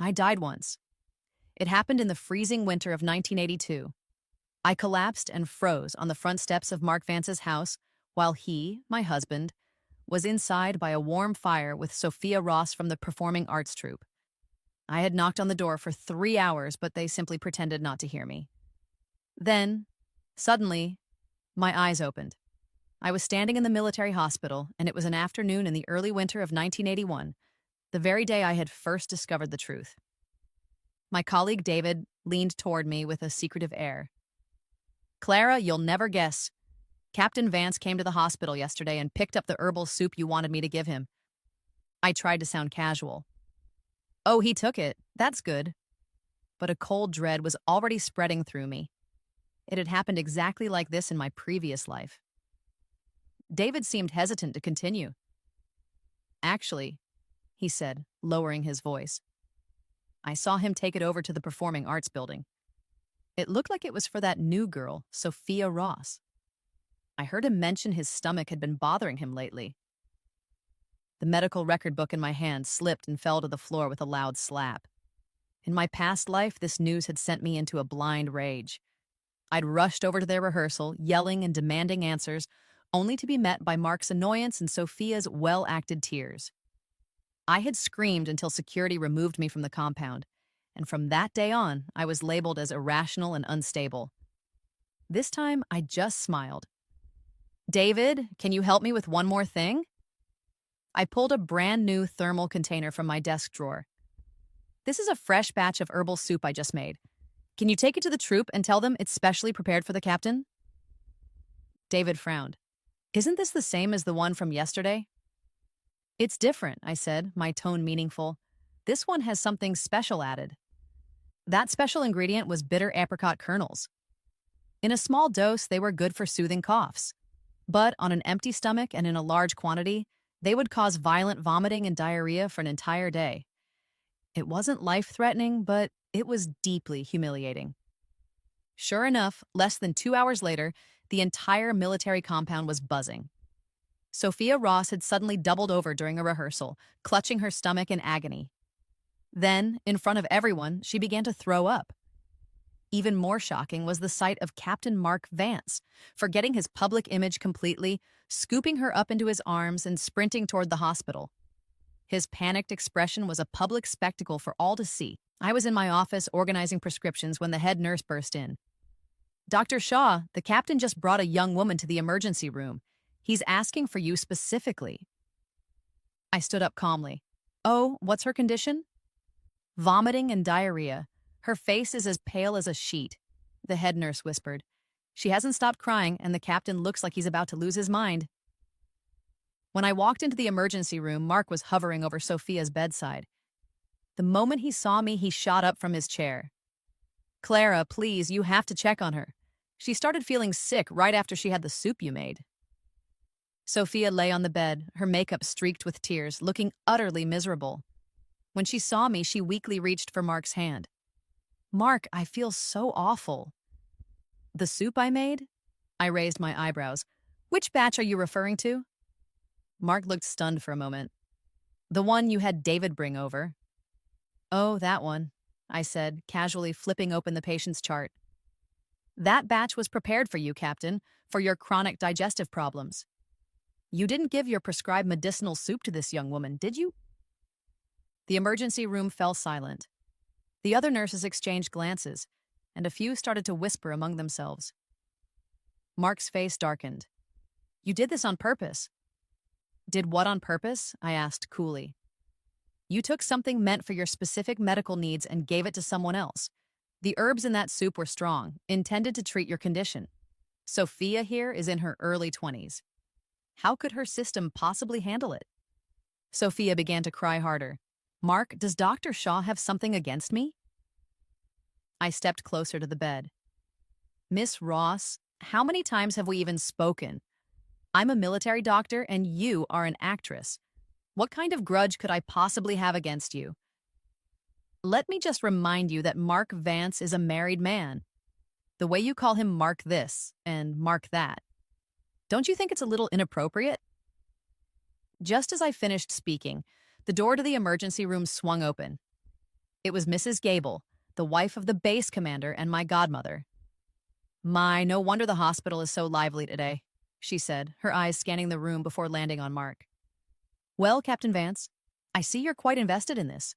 I died once. It happened in the freezing winter of 1982. I collapsed and froze on the front steps of Mark Vance's house while he, my husband, was inside by a warm fire with Sophia Ross from the performing arts troupe. I had knocked on the door for 3 hours, but they simply pretended not to hear me. Then, suddenly, my eyes opened. I was standing in the military hospital, and it was an afternoon in the early winter of 1981, the very day I had first discovered the truth. My colleague David leaned toward me with a secretive air. "Clara, you'll never guess. Captain Vance came to the hospital yesterday and picked up the herbal soup you wanted me to give him." I tried to sound casual. "Oh, he took it. That's good." But a cold dread was already spreading through me. It had happened exactly like this in my previous life. David seemed hesitant to continue. "Actually," he said, lowering his voice, "I saw him take it over to the Performing Arts Building. It looked like it was for that new girl, Sophia Ross. I heard him mention his stomach had been bothering him lately." The medical record book in my hand slipped and fell to the floor with a loud slap. In my past life, this news had sent me into a blind rage. I'd rushed over to their rehearsal, yelling and demanding answers, only to be met by Mark's annoyance and Sophia's well-acted tears. I had screamed until security removed me from the compound, and from that day on, I was labeled as irrational and unstable. This time, I just smiled. "David, can you help me with one more thing?" I pulled a brand new thermal container from my desk drawer. "This is a fresh batch of herbal soup I just made. Can you take it to the troupe and tell them it's specially prepared for the captain?" David frowned. "Isn't this the same as the one from yesterday?" "It's different," I said, my tone meaningful. "This one has something special added." That special ingredient was bitter apricot kernels. In a small dose, they were good for soothing coughs. But on an empty stomach and in a large quantity, they would cause violent vomiting and diarrhea for an entire day. It wasn't life-threatening, but it was deeply humiliating. Sure enough, less than 2 hours later, the entire military compound was buzzing. Sophia Ross had suddenly doubled over during a rehearsal, clutching her stomach in agony. Then, in front of everyone, she began to throw up. Even more shocking was the sight of Captain Mark Vance, forgetting his public image completely, scooping her up into his arms and sprinting toward the hospital. His panicked expression was a public spectacle for all to see. I was in my office organizing prescriptions when the head nurse burst in. "Dr. Shaw, the captain just brought a young woman to the emergency room. He's asking for you specifically." I stood up calmly. "Oh, what's her condition?" "Vomiting and diarrhea. Her face is as pale as a sheet," the head nurse whispered. "She hasn't stopped crying, and the captain looks like he's about to lose his mind." When I walked into the emergency room, Mark was hovering over Sophia's bedside. The moment he saw me, he shot up from his chair. "Clara, please, you have to check on her. She started feeling sick right after she had the soup you made." Sophia lay on the bed, her makeup streaked with tears, looking utterly miserable. When she saw me, she weakly reached for Mark's hand. "Mark, I feel so awful." "The soup I made?" I raised my eyebrows. "Which batch are you referring to?" Mark looked stunned for a moment. "The one you had David bring over." "Oh, that one," I said, casually flipping open the patient's chart. "That batch was prepared for you, Captain, for your chronic digestive problems. You didn't give your prescribed medicinal soup to this young woman, did you?" The emergency room fell silent. The other nurses exchanged glances, and a few started to whisper among themselves. Mark's face darkened. "You did this on purpose." "Did what on purpose?" I asked coolly. "You took something meant for your specific medical needs and gave it to someone else. The herbs in that soup were strong, intended to treat your condition. Sophia here is in her early 20s. How could her system possibly handle it?" Sophia began to cry harder. "Mark, does Dr. Shaw have something against me?" I stepped closer to the bed. "Miss Ross, how many times have we even spoken? I'm a military doctor and you are an actress. What kind of grudge could I possibly have against you? Let me just remind you that Mark Vance is a married man. The way you call him Mark this and Mark that. Don't you think it's a little inappropriate?" Just as I finished speaking, the door to the emergency room swung open. It was Mrs. Gable, the wife of the base commander and my godmother. My, no wonder the hospital is so lively today, she said, her eyes scanning the room before landing on Mark. Well, Captain Vance, I see you're quite invested in this.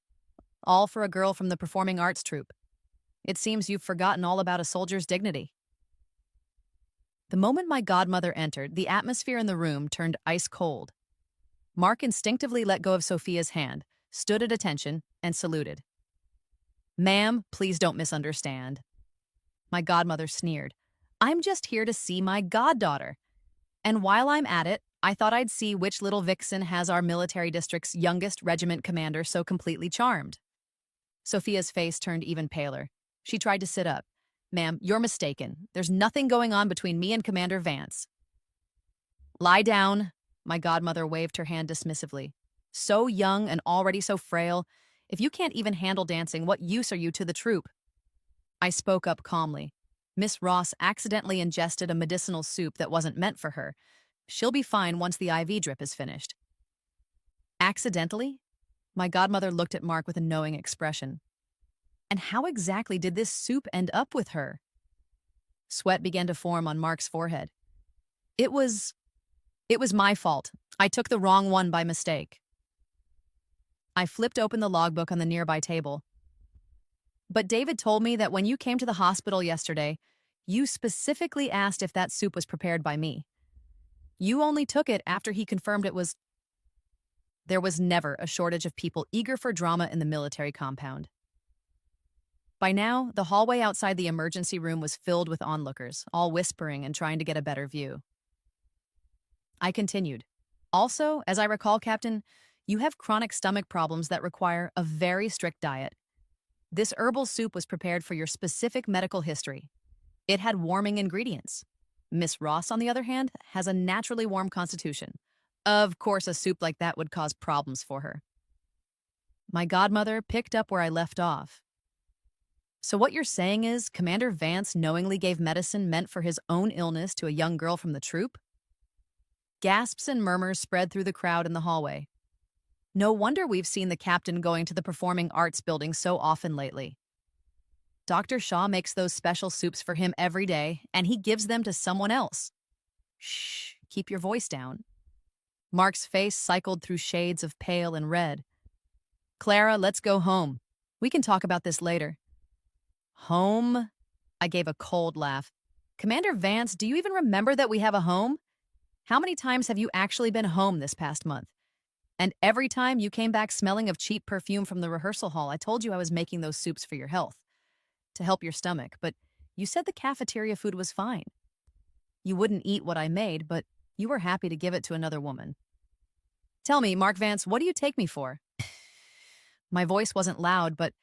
All for a girl from the performing arts troupe. It seems you've forgotten all about a soldier's dignity. The moment my godmother entered, the atmosphere in the room turned ice cold. Mark instinctively let go of Sophia's hand, stood at attention, and saluted. Ma'am, please don't misunderstand. My godmother sneered. I'm just here to see my goddaughter. And while I'm at it, I thought I'd see which little vixen has our military district's youngest regiment commander so completely charmed. Sophia's face turned even paler. She tried to sit up. Ma'am, you're mistaken. There's nothing going on between me and Commander Vance. Lie down. My godmother waved her hand dismissively. So young and already so frail. If you can't even handle dancing, what use are you to the troop? I spoke up calmly. Miss Ross accidentally ingested a medicinal soup that wasn't meant for her. She'll be fine once the IV drip is finished. Accidentally? My godmother looked at Mark with a knowing expression. And how exactly did this soup end up with her? Sweat began to form on Mark's forehead. It was my fault. I took the wrong one by mistake. I flipped open the logbook on the nearby table. But David told me that when you came to the hospital yesterday, you specifically asked if that soup was prepared by me. You only took it after he confirmed it was. There was never a shortage of people eager for drama in the military compound. By now, the hallway outside the emergency room was filled with onlookers, all whispering and trying to get a better view. I continued. Also, as I recall, Captain, you have chronic stomach problems that require a very strict diet. This herbal soup was prepared for your specific medical history. It had warming ingredients. Miss Ross, on the other hand, has a naturally warm constitution. Of course, a soup like that would cause problems for her. My godmother picked up where I left off. So what you're saying is Commander Vance knowingly gave medicine meant for his own illness to a young girl from the troop? Gasps and murmurs spread through the crowd in the hallway. No wonder we've seen the captain going to the performing arts building so often lately. Dr. Shaw makes those special soups for him every day, and he gives them to someone else. Shh, keep your voice down. Mark's face cycled through shades of pale and red. Clara, let's go home. We can talk about this later. Home? I gave a cold laugh. Commander Vance, do you even remember that we have a home? How many times have you actually been home this past month? And every time you came back smelling of cheap perfume from the rehearsal hall, I told you I was making those soups for your health, to help your stomach, but you said the cafeteria food was fine. You wouldn't eat what I made, but you were happy to give it to another woman. Tell me, Mark Vance, what do you take me for? My voice wasn't loud, but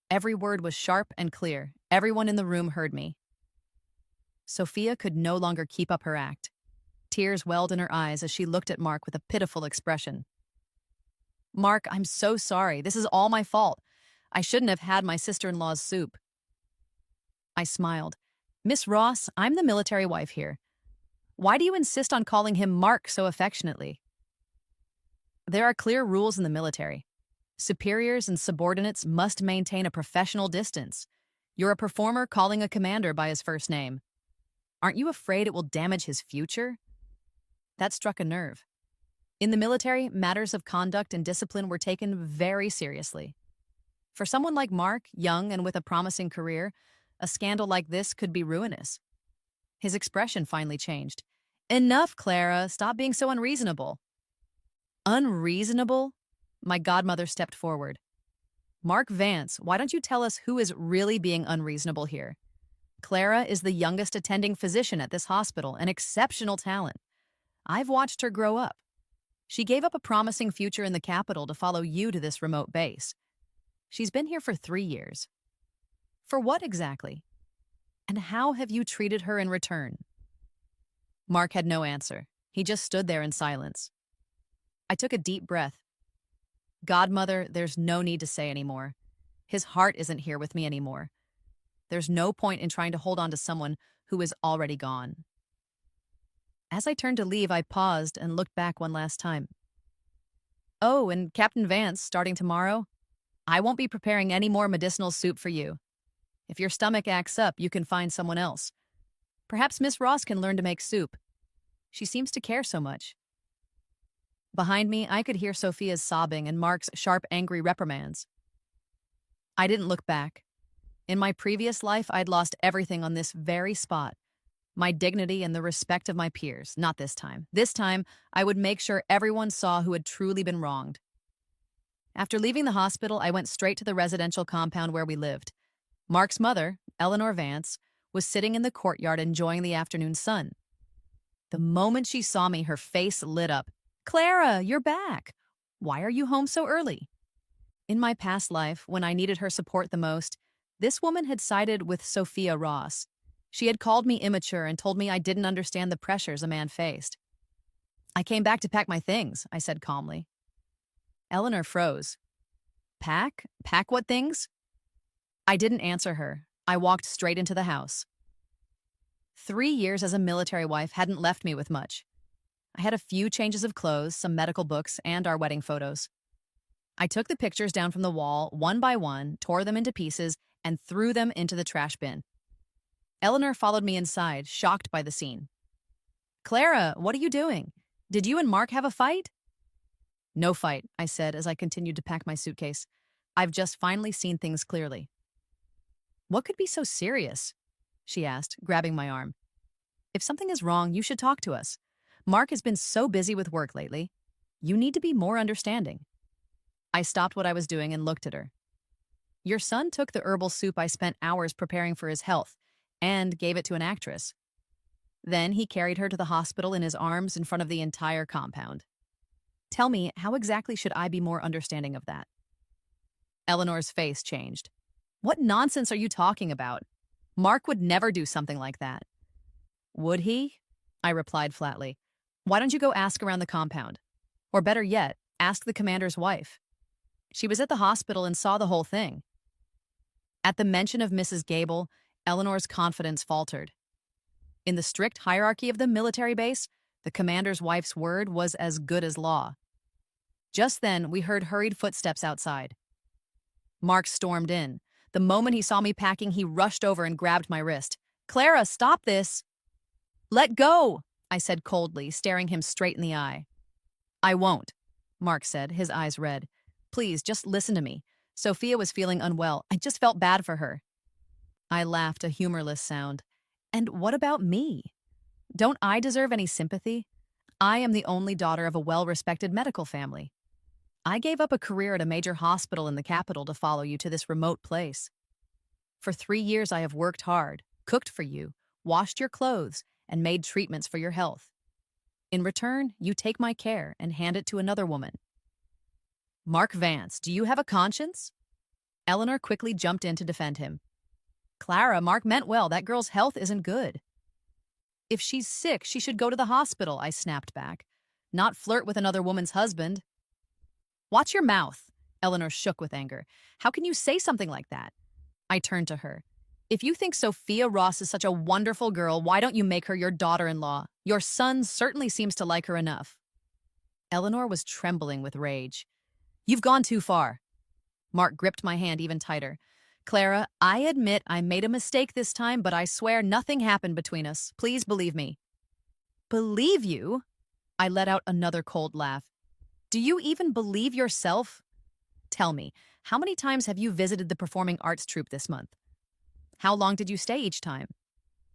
every word was sharp and clear. Everyone in the room heard me. Sophia could no longer keep up her act. Tears welled in her eyes as she looked at Mark with a pitiful expression. Mark, I'm so sorry. This is all my fault. I shouldn't have had my sister-in-law's soup. I smiled. Miss Ross, I'm the military wife here. Why do you insist on calling him Mark so affectionately? There are clear rules in the military. Superiors and subordinates must maintain a professional distance. You're a performer calling a commander by his first name. Aren't you afraid it will damage his future? That struck a nerve. In the military, matters of conduct and discipline were taken very seriously. For someone like Mark, young and with a promising career, a scandal like this could be ruinous. His expression finally changed. Enough, Clara. Stop being so unreasonable. Unreasonable? My godmother stepped forward. Mark Vance, why don't you tell us who is really being unreasonable here? Clara is the youngest attending physician at this hospital, an exceptional talent. I've watched her grow up. She gave up a promising future in the capital to follow you to this remote base. She's been here for 3 years. For what exactly? And how have you treated her in return? Mark had no answer. He just stood there in silence. I took a deep breath. Godmother, there's no need to say anymore. His heart isn't here with me anymore. There's no point in trying to hold on to someone who is already gone. As I turned to leave, I paused and looked back one last time. Oh, and Captain Vance, starting tomorrow? I won't be preparing any more medicinal soup for you. If your stomach acts up, you can find someone else. Perhaps Miss Ross can learn to make soup. She seems to care so much." Behind me, I could hear Sophia's sobbing and Mark's sharp, angry reprimands. I didn't look back. In my previous life, I'd lost everything on this very spot. My dignity and the respect of my peers. Not this time. This time, I would make sure everyone saw who had truly been wronged. After leaving the hospital, I went straight to the residential compound where we lived. Mark's mother, Eleanor Vance, was sitting in the courtyard enjoying the afternoon sun. The moment she saw me, her face lit up. "Clara, you're back. Why are you home so early?" In my past life, when I needed her support the most, this woman had sided with Sophia Ross. She had called me immature and told me I didn't understand the pressures a man faced. "I came back to pack my things," I said calmly. Eleanor froze. "Pack? Pack what things?" I didn't answer her. I walked straight into the house. 3 years as a military wife hadn't left me with much. I had a few changes of clothes, some medical books, and our wedding photos. I took the pictures down from the wall, one by one, tore them into pieces, and threw them into the trash bin. Eleanor followed me inside, shocked by the scene. "Clara, what are you doing? Did you and Mark have a fight?" "No fight," I said as I continued to pack my suitcase. "I've just finally seen things clearly." "What could be so serious?" she asked, grabbing my arm. "If something is wrong, you should talk to us. Mark has been so busy with work lately. You need to be more understanding." I stopped what I was doing and looked at her. "Your son took the herbal soup I spent hours preparing for his health and gave it to an actress. Then he carried her to the hospital in his arms in front of the entire compound. Tell me, how exactly should I be more understanding of that?" Eleanor's face changed. "What nonsense are you talking about? Mark would never do something like that." "Would he?" I replied flatly. "Why don't you go ask around the compound? Or better yet, ask the commander's wife. She was at the hospital and saw the whole thing." At the mention of Mrs. Gable, Eleanor's confidence faltered. In the strict hierarchy of the military base, the commander's wife's word was as good as law. Just then, we heard hurried footsteps outside. Mark stormed in. The moment he saw me packing, he rushed over and grabbed my wrist. "Clara, stop this!" "Let go!" I said coldly, staring him straight in the eye. "I won't," Mark said, his eyes red. "Please, just listen to me. Sophia was feeling unwell. I just felt bad for her." I laughed, a humorless sound. "And what about me? Don't I deserve any sympathy? I am the only daughter of a well-respected medical family. I gave up a career at a major hospital in the capital to follow you to this remote place. For 3 years I have worked hard, cooked for you, washed your clothes, and made treatments for your health. In return, you take my care and hand it to another woman." "Mark Vance, do you have a conscience?" Eleanor quickly jumped in to defend him. "Clara, Mark meant well. That girl's health isn't good." "If she's sick, she should go to the hospital," I snapped back. "Not flirt with another woman's husband." "Watch your mouth," Eleanor shook with anger. "How can you say something like that?" I turned to her. "If you think Sophia Ross is such a wonderful girl, why don't you make her your daughter-in-law? Your son certainly seems to like her enough." Eleanor was trembling with rage. "You've gone too far." Mark gripped my hand even tighter. "Clara, I admit I made a mistake this time, but I swear nothing happened between us. Please believe me." "Believe you?" I let out another cold laugh. "Do you even believe yourself? Tell me, how many times have you visited the performing arts troupe this month? How long did you stay each time?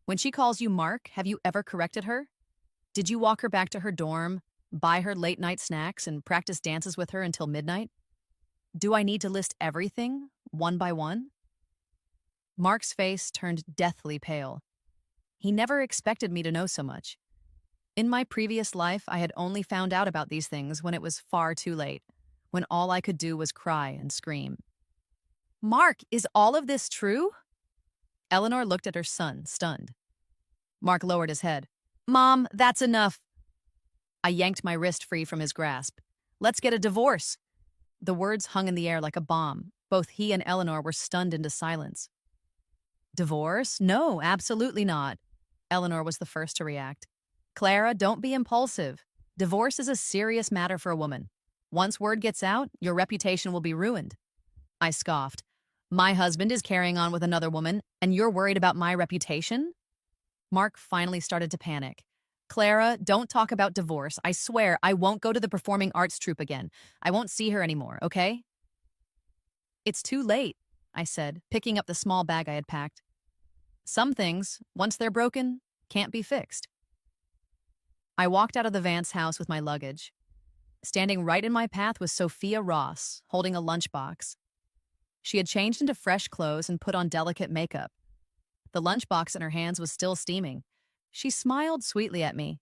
When she calls you Mark, have you ever corrected her? Did you walk her back to her dorm, buy her late-night snacks, and practice dances with her until midnight? Do I need to list everything, one by one?" Mark's face turned deathly pale. He never expected me to know so much. In my previous life, I had only found out about these things when it was far too late, when all I could do was cry and scream. "Mark, is all of this true?" Eleanor looked at her son, stunned. Mark lowered his head. "Mom, that's enough." I yanked my wrist free from his grasp. "Let's get a divorce." The words hung in the air like a bomb. Both he and Eleanor were stunned into silence. "Divorce? No, absolutely not." Eleanor was the first to react. "Clara, don't be impulsive. Divorce is a serious matter for a woman. Once word gets out, your reputation will be ruined." I scoffed. My husband is carrying on with another woman, and you're worried about my reputation? Mark finally started to panic. Clara, don't talk about divorce. I swear I won't go to the performing arts troupe again. I won't see her anymore, okay? It's too late, I said, picking up the small bag I had packed. Some things, once they're broken, can't be fixed. I walked out of the Vance house with my luggage. Standing right in my path was Sophia Ross, holding a lunchbox. She had changed into fresh clothes and put on delicate makeup. The lunchbox in her hands was still steaming. She smiled sweetly at me.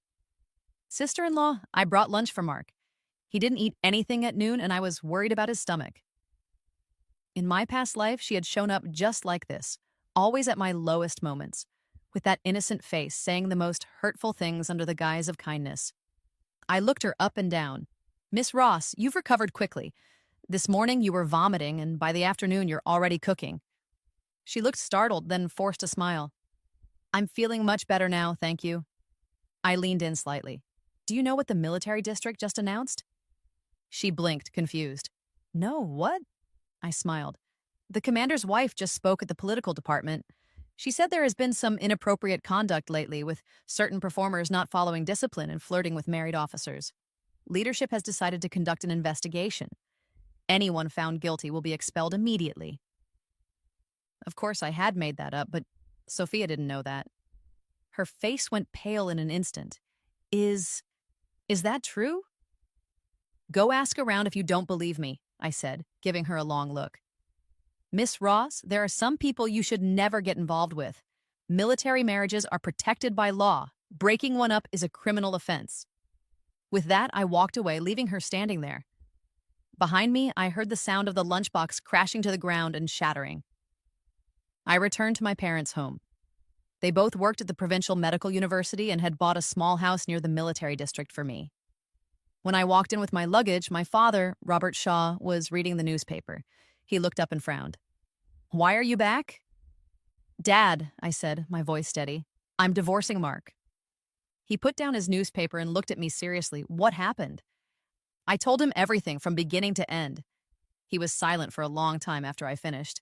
Sister-in-law, I brought lunch for Mark. He didn't eat anything at noon, and I was worried about his stomach. In my past life, she had shown up just like this, always at my lowest moments, with that innocent face saying the most hurtful things under the guise of kindness. I looked her up and down. Miss Ross, you've recovered quickly. This morning you were vomiting, and by the afternoon you're already cooking. She looked startled, then forced a smile. I'm feeling much better now, thank you. I leaned in slightly. Do you know what the military district just announced? She blinked, confused. No, what? I smiled. The commander's wife just spoke at the political department. She said there has been some inappropriate conduct lately, with certain performers not following discipline and flirting with married officers. Leadership has decided to conduct an investigation. Anyone found guilty will be expelled immediately. Of course, I had made that up, but Sophia didn't know that. Her face went pale in an instant. Is that true? Go ask around if you don't believe me, I said, giving her a long look. Miss Ross, there are some people you should never get involved with. Military marriages are protected by law. Breaking one up is a criminal offense. With that, I walked away, leaving her standing there. Behind me, I heard the sound of the lunchbox crashing to the ground and shattering. I returned to my parents' home. They both worked at the provincial medical university and had bought a small house near the military district for me. When I walked in with my luggage, my father, Robert Shaw, was reading the newspaper. He looked up and frowned. Why are you back? Dad, I said, my voice steady. I'm divorcing Mark. He put down his newspaper and looked at me seriously. What happened? I told him everything from beginning to end. He was silent for a long time after I finished.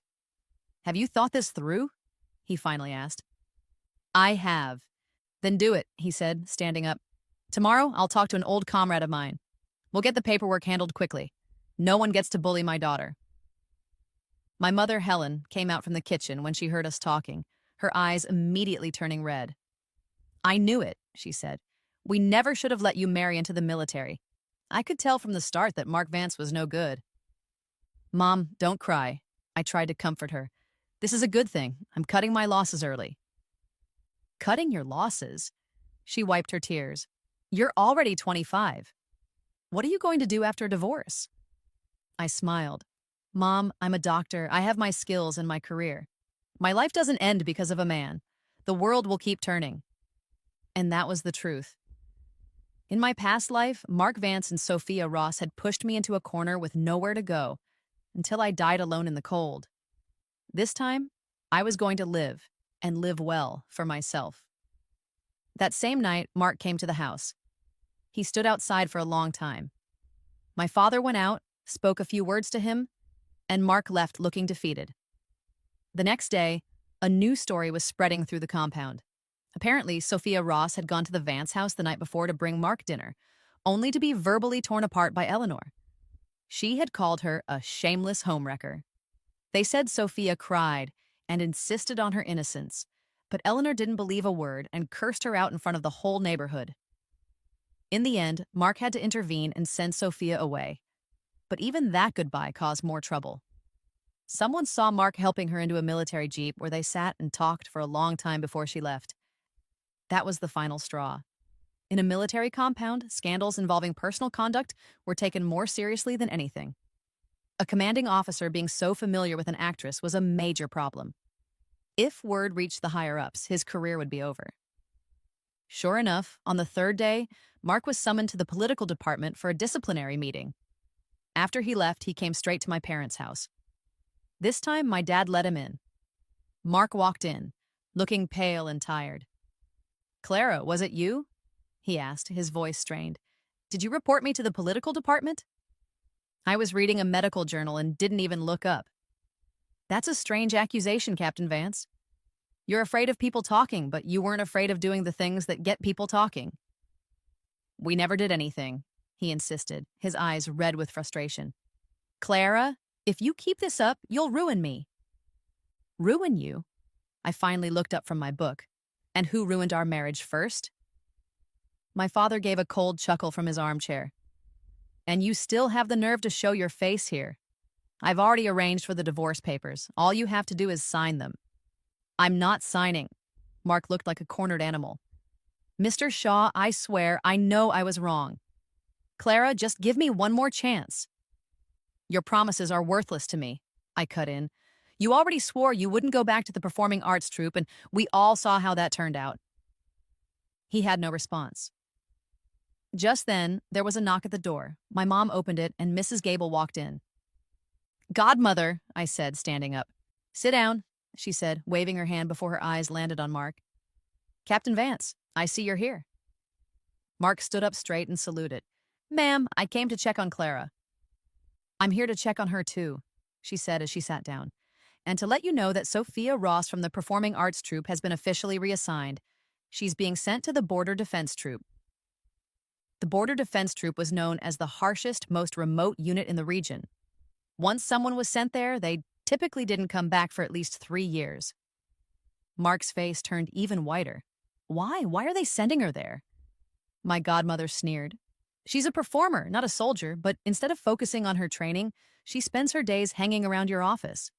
Have you thought this through? He finally asked. I have. Then do it, he said, standing up. Tomorrow, I'll talk to an old comrade of mine. We'll get the paperwork handled quickly. No one gets to bully my daughter. My mother, Helen, came out from the kitchen when she heard us talking, her eyes immediately turning red. I knew it, she said. We never should have let you marry into the military. I could tell from the start that Mark Vance was no good. Mom, don't cry. I tried to comfort her. This is a good thing. I'm cutting my losses early. Cutting your losses? She wiped her tears. You're already 25. What are you going to do after a divorce? I smiled. Mom, I'm a doctor. I have my skills and my career. My life doesn't end because of a man. The world will keep turning. And that was the truth. In my past life, Mark Vance and Sophia Ross had pushed me into a corner with nowhere to go until I died alone in the cold. This time, I was going to live, and live well, for myself. That same night, Mark came to the house. He stood outside for a long time. My father went out, spoke a few words to him, and Mark left looking defeated. The next day, a new story was spreading through the compound. Apparently, Sophia Ross had gone to the Vance house the night before to bring Mark dinner, only to be verbally torn apart by Eleanor. She had called her a shameless homewrecker. They said Sophia cried and insisted on her innocence, but Eleanor didn't believe a word and cursed her out in front of the whole neighborhood. In the end, Mark had to intervene and send Sophia away. But even that goodbye caused more trouble. Someone saw Mark helping her into a military jeep where they sat and talked for a long time before she left. That was the final straw. In a military compound, scandals involving personal conduct were taken more seriously than anything. A commanding officer being so familiar with an actress was a major problem. If word reached the higher-ups, his career would be over. Sure enough, on the third day, Mark was summoned to the political department for a disciplinary meeting. After he left, he came straight to my parents' house. This time, my dad let him in. Mark walked in, looking pale and tired. Clara, was it you? He asked, his voice strained. Did you report me to the political department? I was reading a medical journal and didn't even look up. That's a strange accusation, Captain Vance. You're afraid of people talking, but you weren't afraid of doing the things that get people talking. We never did anything, he insisted, his eyes red with frustration. Clara, if you keep this up, you'll ruin me. Ruin you? I finally looked up from my book. And who ruined our marriage first? My father gave a cold chuckle from his armchair. And you still have the nerve to show your face here. I've already arranged for the divorce papers. All you have to do is sign them. I'm not signing. Mark looked like a cornered animal. Mr. Shaw, I swear, I know I was wrong. Clara, just give me one more chance. Your promises are worthless to me, I cut in. You already swore you wouldn't go back to the performing arts troupe, and we all saw how that turned out. He had no response. Just then, there was a knock at the door. My mom opened it, and Mrs. Gable walked in. Godmother, I said, standing up. Sit down, she said, waving her hand before her eyes landed on Mark. Captain Vance, I see you're here. Mark stood up straight and saluted. Ma'am, I came to check on Clara. I'm here to check on her too, she said as she sat down. And to let you know that Sophia Ross from the Performing Arts Troupe has been officially reassigned. She's being sent to the Border Defense Troupe. The Border Defense Troupe was known as the harshest, most remote unit in the region. Once someone was sent there, they typically didn't come back for at least 3 years. Mark's face turned even whiter. Why? Why are they sending her there? My godmother sneered. She's a performer, not a soldier, but instead of focusing on her training, she spends her days hanging around your office.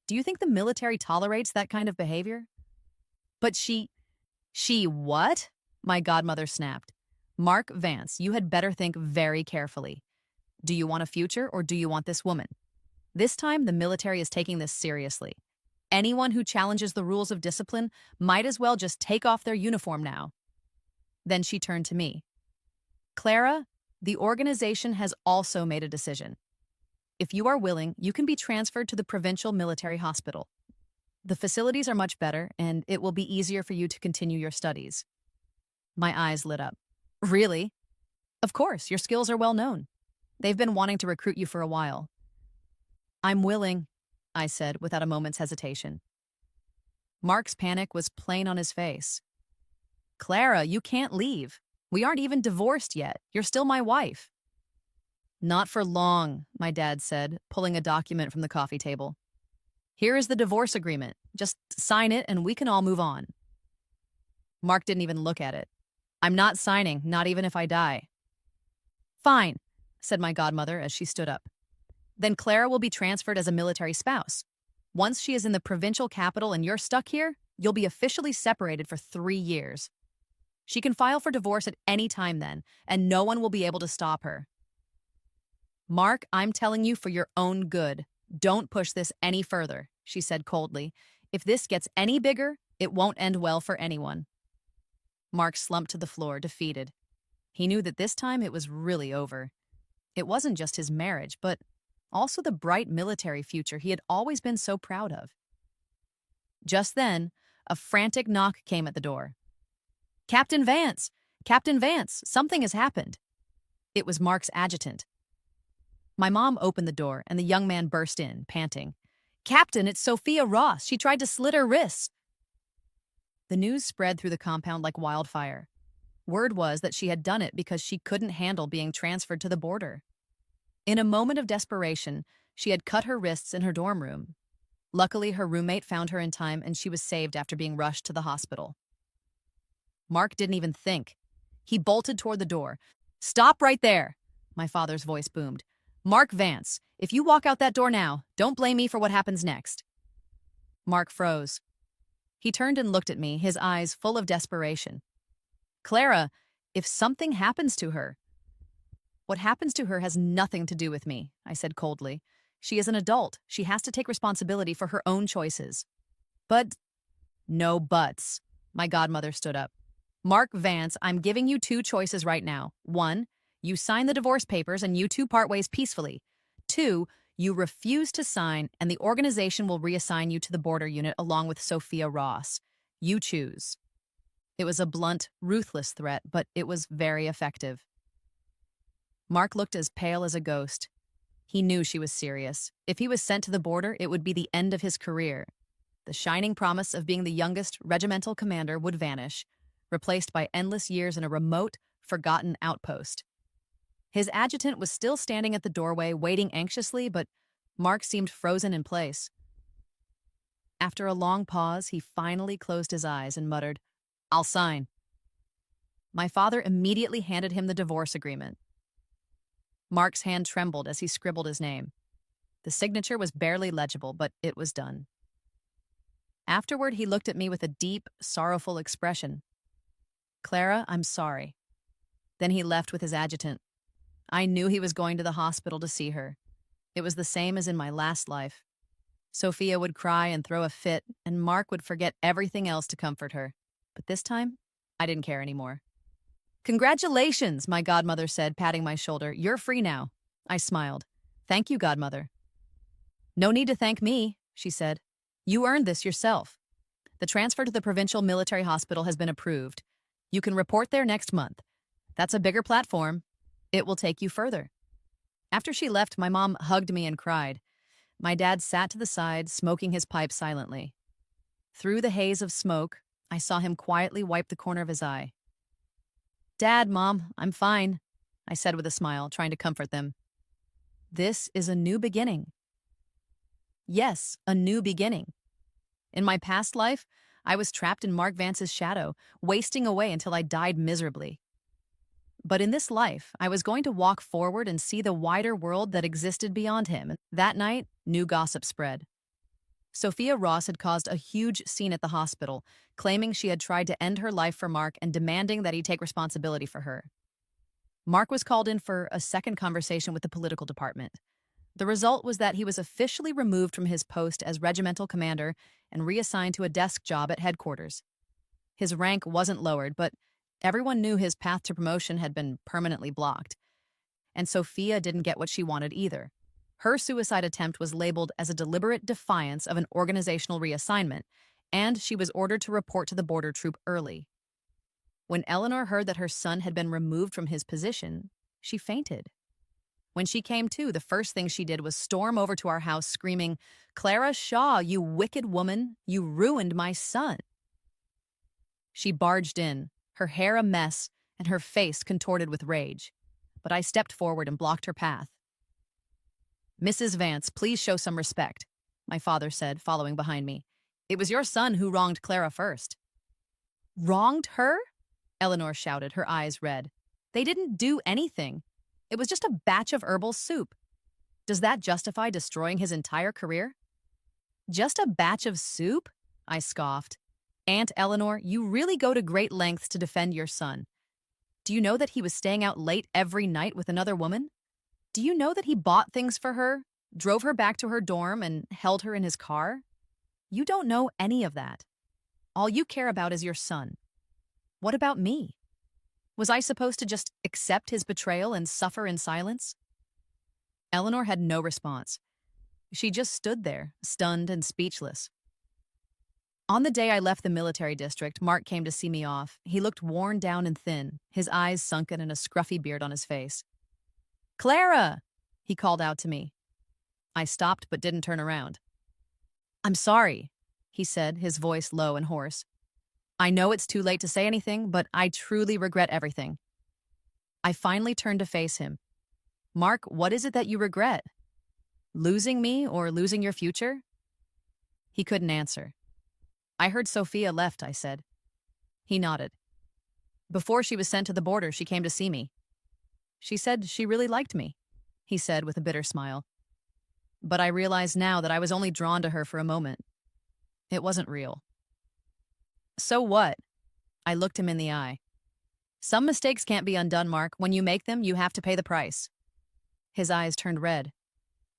Do you think the military tolerates that kind of behavior? But she what? My godmother snapped. Mark Vance, you had better think very carefully. Do you want a future or do you want this woman? This time, the military is taking this seriously. Anyone who challenges the rules of discipline might as well just take off their uniform now. Then she turned to me. Clara, the organization has also made a decision. If you are willing, you can be transferred to the provincial military hospital. The facilities are much better, and it will be easier for you to continue your studies. My eyes lit up. Really? Of course, your skills are well known. They've been wanting to recruit you for a while. I'm willing, I said without a moment's hesitation. Mark's panic was plain on his face. Clara, you can't leave. We aren't even divorced yet. You're still my wife. Not for long, my dad said, pulling a document from the coffee table. Here is the divorce agreement. Just sign it and we can all move on. Mark didn't even look at it. I'm not signing, not even if I die. Fine, said my godmother as she stood up. Then Clara will be transferred as a military spouse. Once she is in the provincial capital and you're stuck here, you'll be officially separated for 3 years. She can file for divorce at any time then, and no one will be able to stop her. Mark, I'm telling you for your own good. Don't push this any further, she said coldly. If this gets any bigger, it won't end well for anyone. Mark slumped to the floor, defeated. He knew that this time it was really over. It wasn't just his marriage, but also the bright military future he had always been so proud of. Just then, a frantic knock came at the door. Captain Vance! Captain Vance! Something has happened. It was Mark's adjutant. My mom opened the door, and the young man burst in, panting. Captain, it's Sophia Ross. She tried to slit her wrists. The news spread through the compound like wildfire. Word was that she had done it because she couldn't handle being transferred to the border. In a moment of desperation, she had cut her wrists in her dorm room. Luckily, her roommate found her in time and she was saved after being rushed to the hospital. Mark didn't even think. He bolted toward the door. Stop right there, my father's voice boomed. Mark Vance, if you walk out that door now, don't blame me for what happens next. Mark froze. He turned and looked at me, his eyes full of desperation. Clara, if something happens to her. What happens to her has nothing to do with me, I said coldly. She is an adult. She has to take responsibility for her own choices. But, no buts. My godmother stood up. Mark Vance, I'm giving you 2 choices right now. 1, you sign the divorce papers and you 2 part ways peacefully. 2, you refuse to sign and the organization will reassign you to the border unit along with Sophia Ross. You choose. It was a blunt, ruthless threat, but it was very effective. Mark looked as pale as a ghost. He knew she was serious. If he was sent to the border, it would be the end of his career. The shining promise of being the youngest regimental commander would vanish, replaced by endless years in a remote, forgotten outpost. His adjutant was still standing at the doorway, waiting anxiously, but Mark seemed frozen in place. After a long pause, he finally closed his eyes and muttered, "I'll sign." My father immediately handed him the divorce agreement. Mark's hand trembled as he scribbled his name. The signature was barely legible, but it was done. Afterward, he looked at me with a deep, sorrowful expression. "Clara, I'm sorry." Then he left with his adjutant. I knew he was going to the hospital to see her. It was the same as in my last life. Sophia would cry and throw a fit, and Mark would forget everything else to comfort her. But this time, I didn't care anymore. "Congratulations," my godmother said, patting my shoulder. "You're free now." I smiled. "Thank you, godmother." "No need to thank me," she said. "You earned this yourself. The transfer to the provincial military hospital has been approved. You can report there next month. That's a bigger platform. It will take you further." After she left, my mom hugged me and cried. My dad sat to the side, smoking his pipe silently. Through the haze of smoke, I saw him quietly wipe the corner of his eye. "Dad, Mom, I'm fine," I said with a smile, trying to comfort them. This is a new beginning. Yes, a new beginning. In my past life, I was trapped in Mark Vance's shadow, wasting away until I died miserably. But in this life, I was going to walk forward and see the wider world that existed beyond him. That night, new gossip spread. Sophia Ross had caused a huge scene at the hospital, claiming she had tried to end her life for Mark and demanding that he take responsibility for her. Mark was called in for a second conversation with the political department. The result was that he was officially removed from his post as regimental commander and reassigned to a desk job at headquarters. His rank wasn't lowered, but everyone knew his path to promotion had been permanently blocked. And Sophia didn't get what she wanted either. Her suicide attempt was labeled as a deliberate defiance of an organizational reassignment, and she was ordered to report to the border troop early. When Eleanor heard that her son had been removed from his position, she fainted. When she came to, the first thing she did was storm over to our house screaming, "Clara Shaw, you wicked woman, you ruined my son." She barged in, her hair a mess and her face contorted with rage. But I stepped forward and blocked her path. "Mrs. Vance, please show some respect," my father said, following behind me. "It was your son who wronged Clara first." "Wronged her?" Eleanor shouted, her eyes red. "They didn't do anything. It was just a batch of herbal soup. Does that justify destroying his entire career?" "Just a batch of soup?" I scoffed. "Aunt Eleanor, you really go to great lengths to defend your son. Do you know that he was staying out late every night with another woman? Do you know that he bought things for her, drove her back to her dorm, and held her in his car? You don't know any of that. All you care about is your son. What about me? Was I supposed to just accept his betrayal and suffer in silence?" Eleanor had no response. She just stood there, stunned and speechless. On the day I left the military district, Mark came to see me off. He looked worn down and thin, his eyes sunken and a scruffy beard on his face. "Clara!" he called out to me. I stopped but didn't turn around. "I'm sorry," he said, his voice low and hoarse. "I know it's too late to say anything, but I truly regret everything." I finally turned to face him. "Mark, what is it that you regret? Losing me or losing your future?" He couldn't answer. "I heard Sophia left," I said. He nodded. "Before she was sent to the border, she came to see me. She said she really liked me," he said with a bitter smile. "But I realize now that I was only drawn to her for a moment. It wasn't real." "So what?" I looked him in the eye. "Some mistakes can't be undone, Mark. When you make them, you have to pay the price." His eyes turned red.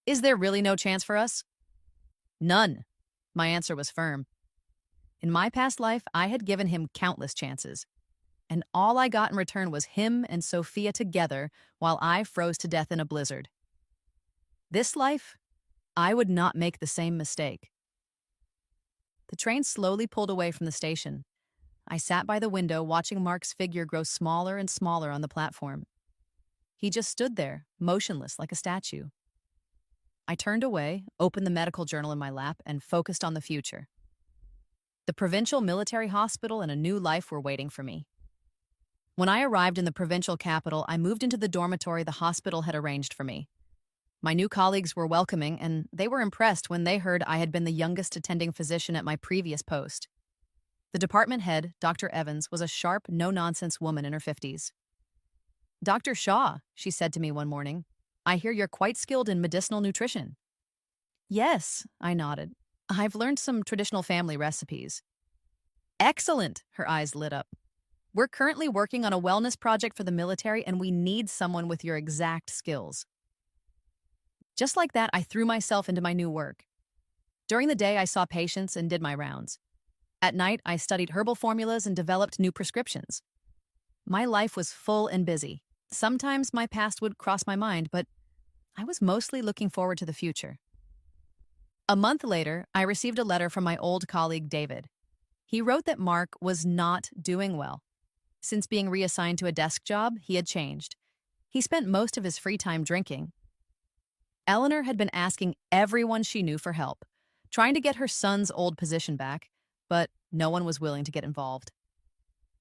"Is there really no chance for us?" "None." My answer was firm. In my past life, I had given him countless chances, and all I got in return was him and Sophia together while I froze to death in a blizzard. This life, I would not make the same mistake. The train slowly pulled away from the station. I sat by the window watching Mark's figure grow smaller and smaller on the platform. He just stood there, motionless like a statue. I turned away, opened the medical journal in my lap, and focused on the future. The provincial military hospital and a new life were waiting for me. When I arrived in the provincial capital, I moved into the dormitory the hospital had arranged for me. My new colleagues were welcoming, and they were impressed when they heard I had been the youngest attending physician at my previous post. The department head, Dr. Evans, was a sharp, no-nonsense woman in her 50s. "Dr. Shaw," she said to me one morning, "I hear you're quite skilled in medicinal nutrition." "Yes," I nodded. "I've learned some traditional family recipes." "Excellent," her eyes lit up. "We're currently working on a wellness project for the military, and we need someone with your exact skills." Just like that, I threw myself into my new work. During the day, I saw patients and did my rounds. At night, I studied herbal formulas and developed new prescriptions. My life was full and busy. Sometimes my past would cross my mind, but I was mostly looking forward to the future. A month later, I received a letter from my old colleague, David. He wrote that Mark was not doing well. Since being reassigned to a desk job, he had changed. He spent most of his free time drinking. Eleanor had been asking everyone she knew for help, trying to get her son's old position back, but no one was willing to get involved.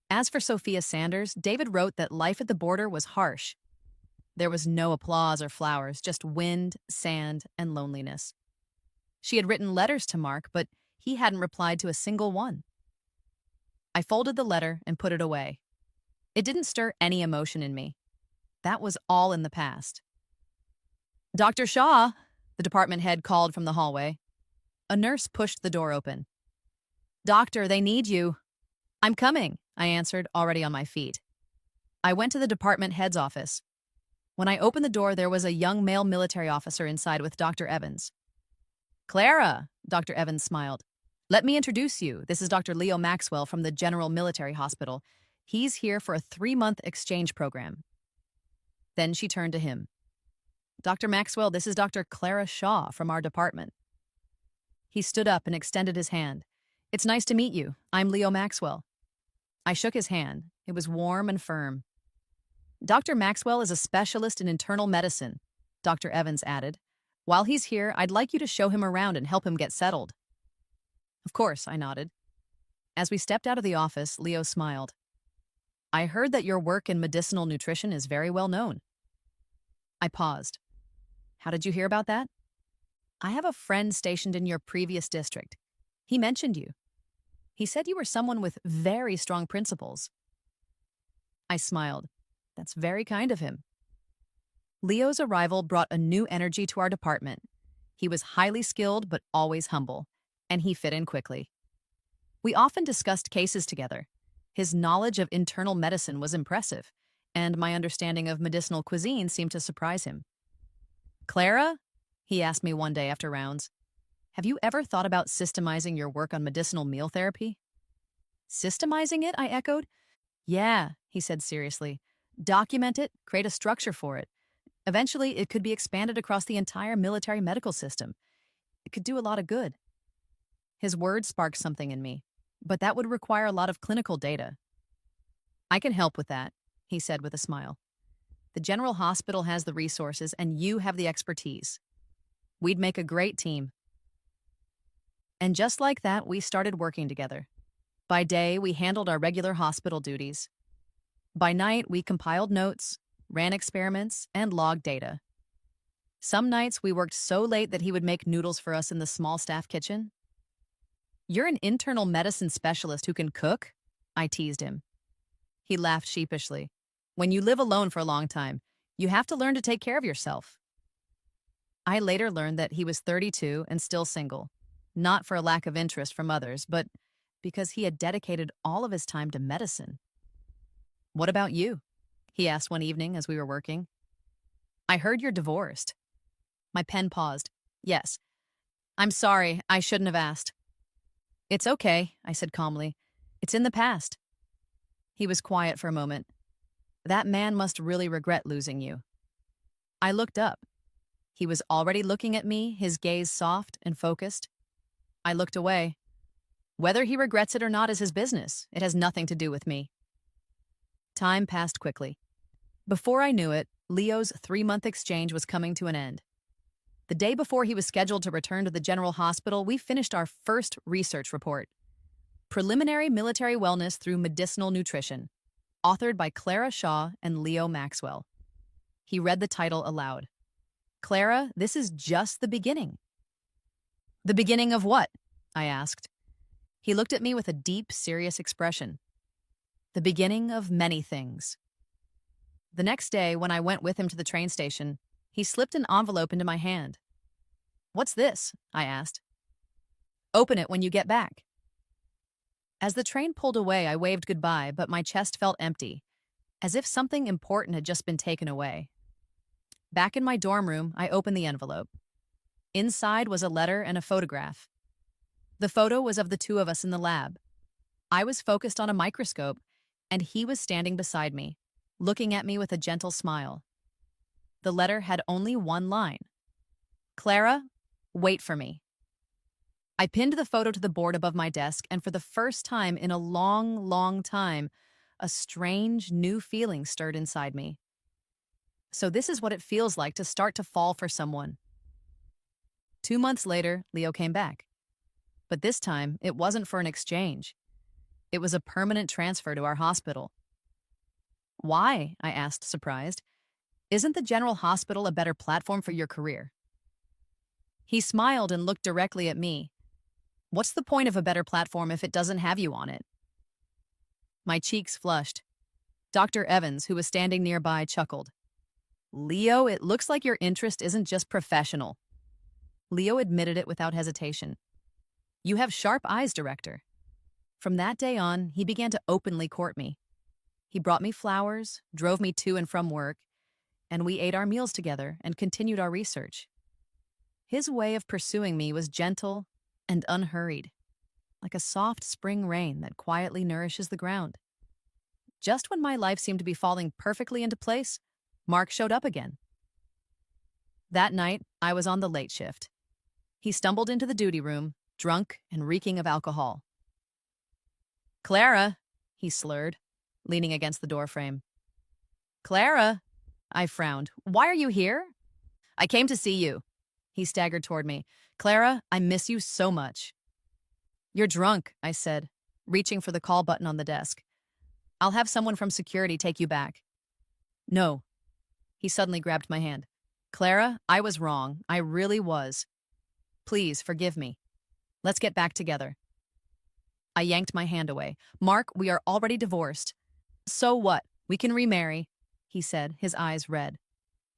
As for Sophia Sanders, David wrote that life at the border was harsh. There was no applause or flowers, just wind, sand, and loneliness. She had written letters to Mark, but he hadn't replied to a single one. I folded the letter and put it away. It didn't stir any emotion in me. That was all in the past. "Dr. Shaw," the department head called from the hallway. A nurse pushed the door open. "Doctor, they need you." "I'm coming," I answered, already on my feet. I went to the department head's office. When I opened the door, there was a young male military officer inside with Dr. Evans. "Clara," Dr. Evans smiled. "Let me introduce you. This is Dr. Leo Maxwell from the General Military Hospital. He's here for a 3-month exchange program." Then she turned to him. "Dr. Maxwell, this is Dr. Clara Shaw from our department." He stood up and extended his hand. "It's nice to meet you. I'm Leo Maxwell." I shook his hand. It was warm and firm. "Dr. Maxwell is a specialist in internal medicine," Dr. Evans added. "While he's here, I'd like you to show him around and help him get settled." "Of course," I nodded. As we stepped out of the office, Leo smiled. "I heard that your work in medicinal nutrition is very well known." I paused. "How did you hear about that?" "I have a friend stationed in your previous district. He mentioned you. He said you were someone with very strong principles." I smiled. "That's very kind of him." Leo's arrival brought a new energy to our department. He was highly skilled but always humble, and he fit in quickly. We often discussed cases together. His knowledge of internal medicine was impressive, and my understanding of medicinal cuisine seemed to surprise him. "Clara," he asked me one day after rounds, "have you ever thought about systemizing your work on medicinal meal therapy?" "Systemizing it?" I echoed. "Yeah," he said seriously. "Document it, create a structure for it. Eventually, it could be expanded across the entire military medical system. It could do a lot of good." His words sparked something in me, but that would require a lot of clinical data. "I can help with that," he said with a smile. "The General Hospital has the resources, and you have the expertise. We'd make a great team." And just like that, we started working together. By day, we handled our regular hospital duties. By night, we compiled notes, ran experiments, and logged data. Some nights, we worked so late that he would make noodles for us in the small staff kitchen. "You're an internal medicine specialist who can cook?" I teased him. He laughed sheepishly. "When you live alone for a long time, you have to learn to take care of yourself." I later learned that he was 32 and still single, not for a lack of interest from others, but because he had dedicated all of his time to medicine. "What about you?" he asked one evening as we were working. "I heard you're divorced." My pen paused. "Yes. I'm sorry, I shouldn't have asked." "It's okay," I said calmly. "It's in the past." He was quiet for a moment. "That man must really regret losing you." I looked up. He was already looking at me, his gaze soft and focused. I looked away. "Whether he regrets it or not is his business. It has nothing to do with me." Time passed quickly. Before I knew it, Leo's 3-month exchange was coming to an end. The day before he was scheduled to return to the General Hospital, we finished our first research report, Preliminary Military Wellness Through Medicinal Nutrition, authored by Clara Shaw and Leo Maxwell. He read the title aloud. Clara, this is just the beginning. The beginning of what? I asked. He looked at me with a deep, serious expression. The beginning of many things. The next day, when I went with him to the train station, he slipped an envelope into my hand. What's this? I asked. Open it when you get back. As the train pulled away, I waved goodbye, but my chest felt empty, as if something important had just been taken away. Back in my dorm room, I opened the envelope. Inside was a letter and a photograph. The photo was of the two of us in the lab. I was focused on a microscope, and he was standing beside me, looking at me with a gentle smile. The letter had only one line. Clara, wait for me. I pinned the photo to the board above my desk, and for the first time in a long, long time, a strange, new feeling stirred inside me. So this is what it feels like to start to fall for someone. 2 months later, Leo came back. But this time, it wasn't for an exchange. It was a permanent transfer to our hospital. Why? I asked, surprised. Isn't the General Hospital a better platform for your career? He smiled and looked directly at me. What's the point of a better platform if it doesn't have you on it? My cheeks flushed. Dr. Evans, who was standing nearby, chuckled. Leo, it looks like your interest isn't just professional. Leo admitted it without hesitation. You have sharp eyes, Director. From that day on, he began to openly court me. He brought me flowers, drove me to and from work, and we ate our meals together and continued our research. His way of pursuing me was gentle and unhurried, like a soft spring rain that quietly nourishes the ground. Just when my life seemed to be falling perfectly into place, Mark showed up again. That night, I was on the late shift. He stumbled into the duty room, drunk and reeking of alcohol. Clara, he slurred, leaning against the doorframe. Clara, I frowned. Why are you here? I came to see you. He staggered toward me. Clara, I miss you so much. You're drunk, I said, reaching for the call button on the desk. I'll have someone from security take you back. No. He suddenly grabbed my hand. Clara, I was wrong. I really was. Please forgive me. Let's get back together. I yanked my hand away. Mark, we are already divorced. So what? We can remarry, he said, his eyes red.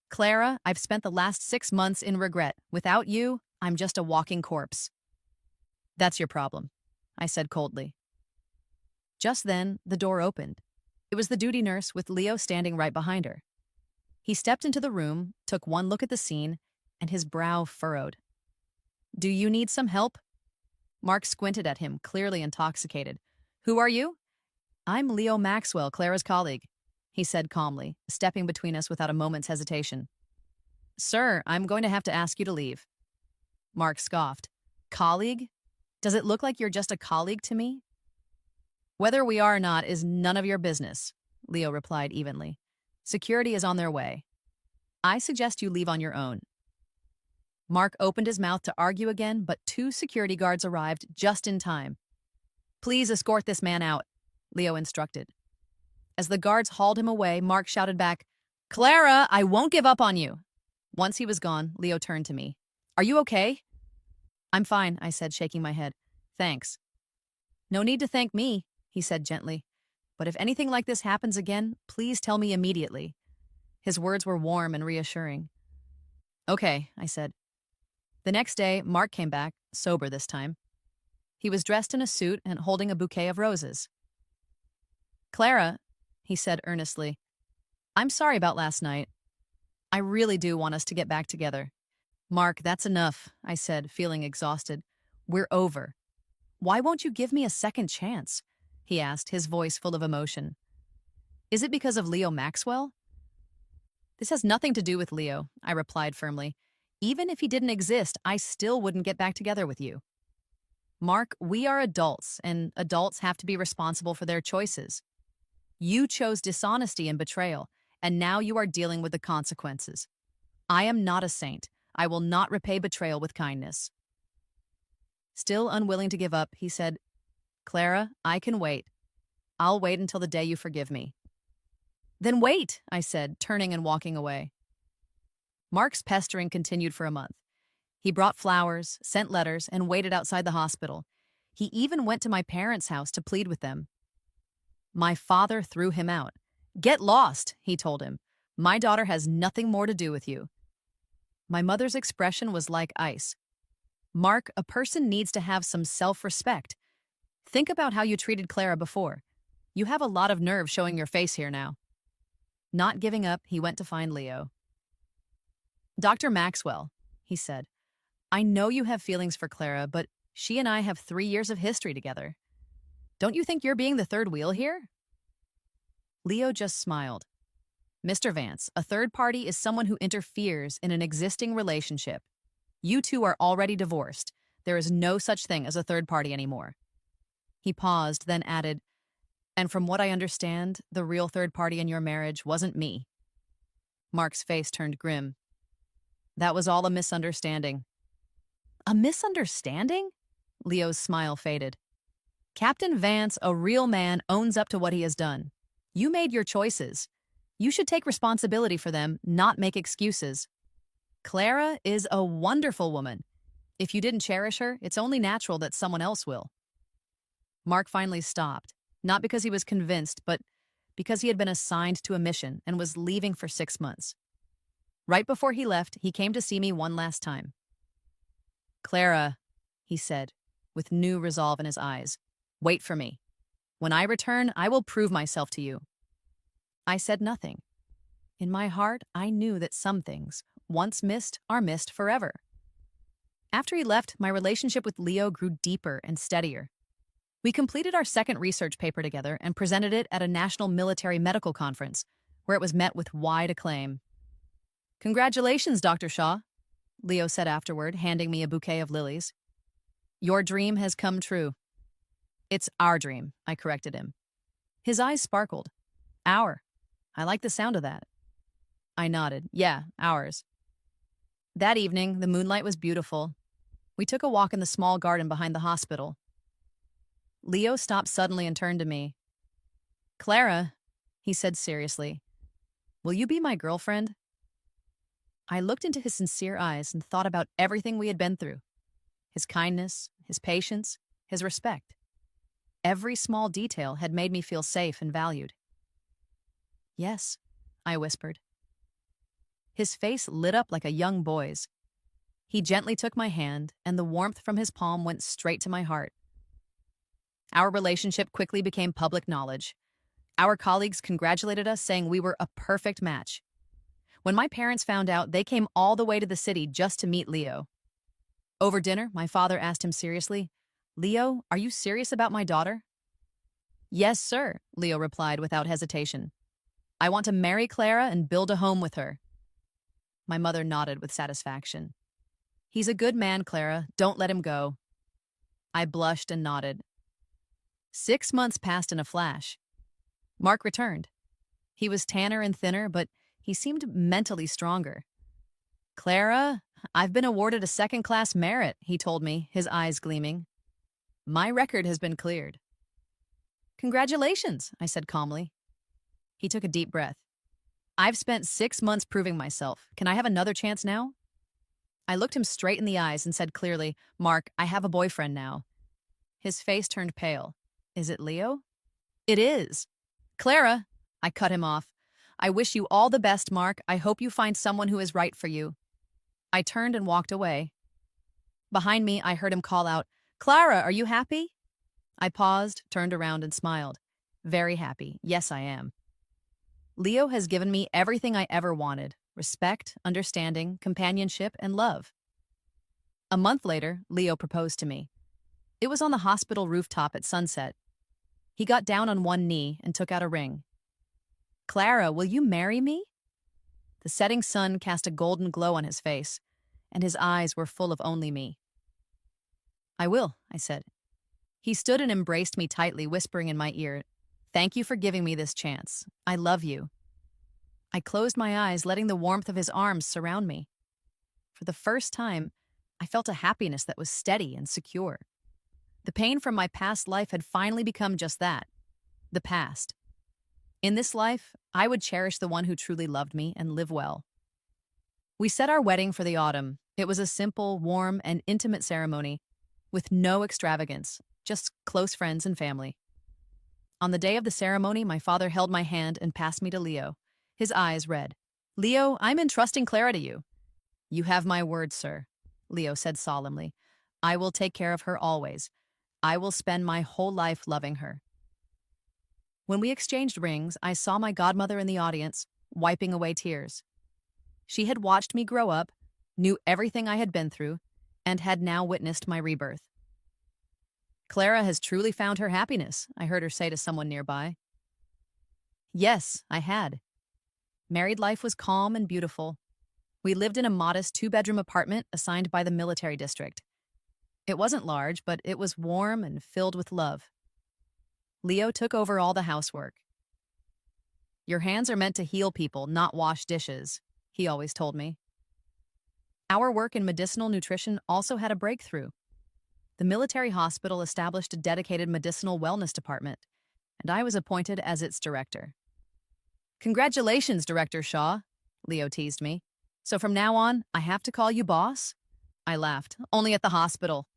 Clara, I've spent the last 6 months in regret. Without you, I'm just a walking corpse. That's your problem, I said coldly. Just then, the door opened. It was the duty nurse with Leo standing right behind her. He stepped into the room, took one look at the scene, and his brow furrowed. Do you need some help? Mark squinted at him, clearly intoxicated. Who are you? I'm Leo Maxwell, Clara's colleague, he said calmly, stepping between us without a moment's hesitation. Sir, I'm going to have to ask you to leave. Mark scoffed. Colleague? Does it look like you're just a colleague to me? Whether we are or not is none of your business, Leo replied evenly. Security is on their way. I suggest you leave on your own. Mark opened his mouth to argue again, but 2 security guards arrived just in time. Please escort this man out, Leo instructed. As the guards hauled him away, Mark shouted back, Clara, I won't give up on you. Once he was gone, Leo turned to me. Are you okay? I'm fine, I said, shaking my head. Thanks. No need to thank me, he said gently. But if anything like this happens again, please tell me immediately. His words were warm and reassuring. Okay, I said. The next day, Mark came back, sober this time. He was dressed in a suit and holding a bouquet of roses. Clara, he said earnestly, I'm sorry about last night. I really do want us to get back together. Mark, that's enough, I said, feeling exhausted. We're over. Why won't you give me a second chance? He asked, his voice full of emotion. Is it because of Leo Maxwell? This has nothing to do with Leo, I replied firmly. Even if he didn't exist, I still wouldn't get back together with you. Mark, we are adults, and adults have to be responsible for their choices. You chose dishonesty and betrayal, and now you are dealing with the consequences. I am not a saint. I will not repay betrayal with kindness. Still unwilling to give up, he said, Clara, I can wait. I'll wait until the day you forgive me. Then wait, I said, turning and walking away. Mark's pestering continued for a month. He brought flowers, sent letters, and waited outside the hospital. He even went to my parents' house to plead with them. My father threw him out. Get lost, he told him. My daughter has nothing more to do with you. My mother's expression was like ice. Mark, a person needs to have some self-respect. Think about how you treated Clara before. You have a lot of nerve showing your face here now. Not giving up, he went to find Leo. Dr. Maxwell, he said, I know you have feelings for Clara, but she and I have 3 years of history together. Don't you think you're being the third wheel here? Leo just smiled. Mr. Vance, a third party is someone who interferes in an existing relationship. You two are already divorced. There is no such thing as a third party anymore. He paused, then added, and from what I understand, the real third party in your marriage wasn't me. Mark's face turned grim. That was all a misunderstanding. A misunderstanding? Leo's smile faded. Captain Vance, a real man, owns up to what he has done. You made your choices. You should take responsibility for them, not make excuses. Clara is a wonderful woman. If you didn't cherish her, it's only natural that someone else will. Mark finally stopped, not because he was convinced, but because he had been assigned to a mission and was leaving for 6 months. Right before he left, he came to see me one last time. Clara, he said, with new resolve in his eyes, wait for me. When I return, I will prove myself to you. I said nothing. In my heart, I knew that some things, once missed, are missed forever. After he left, my relationship with Leo grew deeper and steadier. We completed our second research paper together and presented it at a national military medical conference, where it was met with wide acclaim. Congratulations, Dr. Shaw, Leo said afterward, handing me a bouquet of lilies. Your dream has come true. It's our dream, I corrected him. His eyes sparkled. Our. I like the sound of that. I nodded. Yeah, ours. That evening, the moonlight was beautiful. We took a walk in the small garden behind the hospital. Leo stopped suddenly and turned to me. Clara, he said seriously, will you be my girlfriend? I looked into his sincere eyes and thought about everything we had been through. His kindness, his patience, his respect. Every small detail had made me feel safe and valued. Yes, I whispered. His face lit up like a young boy's. He gently took my hand, and the warmth from his palm went straight to my heart. Our relationship quickly became public knowledge. Our colleagues congratulated us, saying we were a perfect match. When my parents found out, they came all the way to the city just to meet Leo. Over dinner, my father asked him seriously, Leo, are you serious about my daughter? Yes, sir, Leo replied without hesitation. I want to marry Clara and build a home with her. My mother nodded with satisfaction. He's a good man, Clara. Don't let him go. I blushed and nodded. 6 months passed in a flash. Mark returned. He was tanner and thinner, but he seemed mentally stronger. Clara, I've been awarded a second-class merit, he told me, his eyes gleaming. My record has been cleared. Congratulations, I said calmly. He took a deep breath. I've spent 6 months proving myself. Can I have another chance now? I looked him straight in the eyes and said clearly, Mark, I have a boyfriend now. His face turned pale. Is it Leo? It is. Clara, I cut him off. I wish you all the best, Mark. I hope you find someone who is right for you. I turned and walked away. Behind me, I heard him call out, Clara, are you happy? I paused, turned around, and smiled. Very happy. Yes, I am. Leo has given me everything I ever wanted: respect, understanding, companionship, and love. A month later, Leo proposed to me. It was on the hospital rooftop at sunset. He got down on one knee and took out a ring. Clara, will you marry me? The setting sun cast a golden glow on his face, and his eyes were full of only me. I will, I said. He stood and embraced me tightly, whispering in my ear, Thank you for giving me this chance. I love you. I closed my eyes, letting the warmth of his arms surround me. For the first time, I felt a happiness that was steady and secure. The pain from my past life had finally become just that, the past. In this life, I would cherish the one who truly loved me and live well. We set our wedding for the autumn. It was a simple, warm, and intimate ceremony with no extravagance, just close friends and family. On the day of the ceremony, my father held my hand and passed me to Leo. His eyes red. "Leo, I'm entrusting Clara to you." "You have my word, sir," Leo said solemnly. "I will take care of her always. I will spend my whole life loving her." When we exchanged rings, I saw my godmother in the audience, wiping away tears. She had watched me grow up, knew everything I had been through, and had now witnessed my rebirth. "Clara has truly found her happiness," I heard her say to someone nearby. Yes, I had. Married life was calm and beautiful. We lived in a modest two-bedroom apartment assigned by the military district. It wasn't large, but it was warm and filled with love. Leo took over all the housework. "Your hands are meant to heal people, not wash dishes," he always told me. Our work in medicinal nutrition also had a breakthrough. The military hospital established a dedicated medicinal wellness department, and I was appointed as its director. "Congratulations, Director Shaw," Leo teased me. "So from now on, I have to call you boss?" I laughed. "Only at the hospital."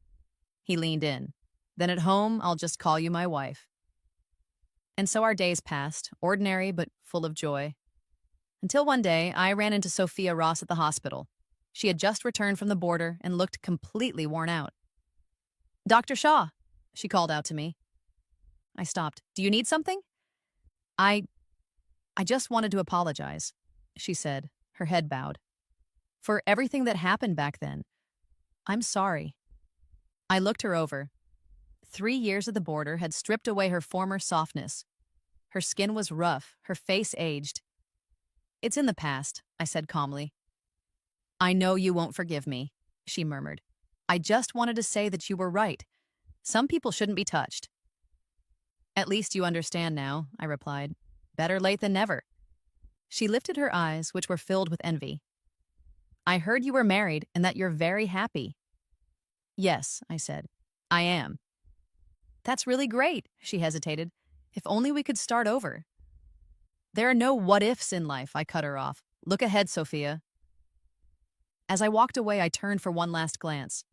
He leaned in. "Then at home, I'll just call you my wife." And so our days passed, ordinary but full of joy. Until one day, I ran into Sophia Ross at the hospital. She had just returned from the border and looked completely worn out. "Dr. Shaw," she called out to me. I stopped. "Do you need something?" I just wanted to apologize," she said, her head bowed. "For everything that happened back then. I'm sorry." I looked her over. 3 years at the border had stripped away her former softness. Her skin was rough, her face aged. "It's in the past," I said calmly. "I know you won't forgive me," she murmured. "I just wanted to say that you were right. Some people shouldn't be touched." "At least you understand now," I replied. "Better late than never." She lifted her eyes, which were filled with envy. "I heard you were married and that you're very happy." "Yes," I said. "I am." "That's really great," she hesitated. "If only we could start over." "There are no what-ifs in life," I cut her off. "Look ahead, Sophia." As I walked away, I turned for one last glance.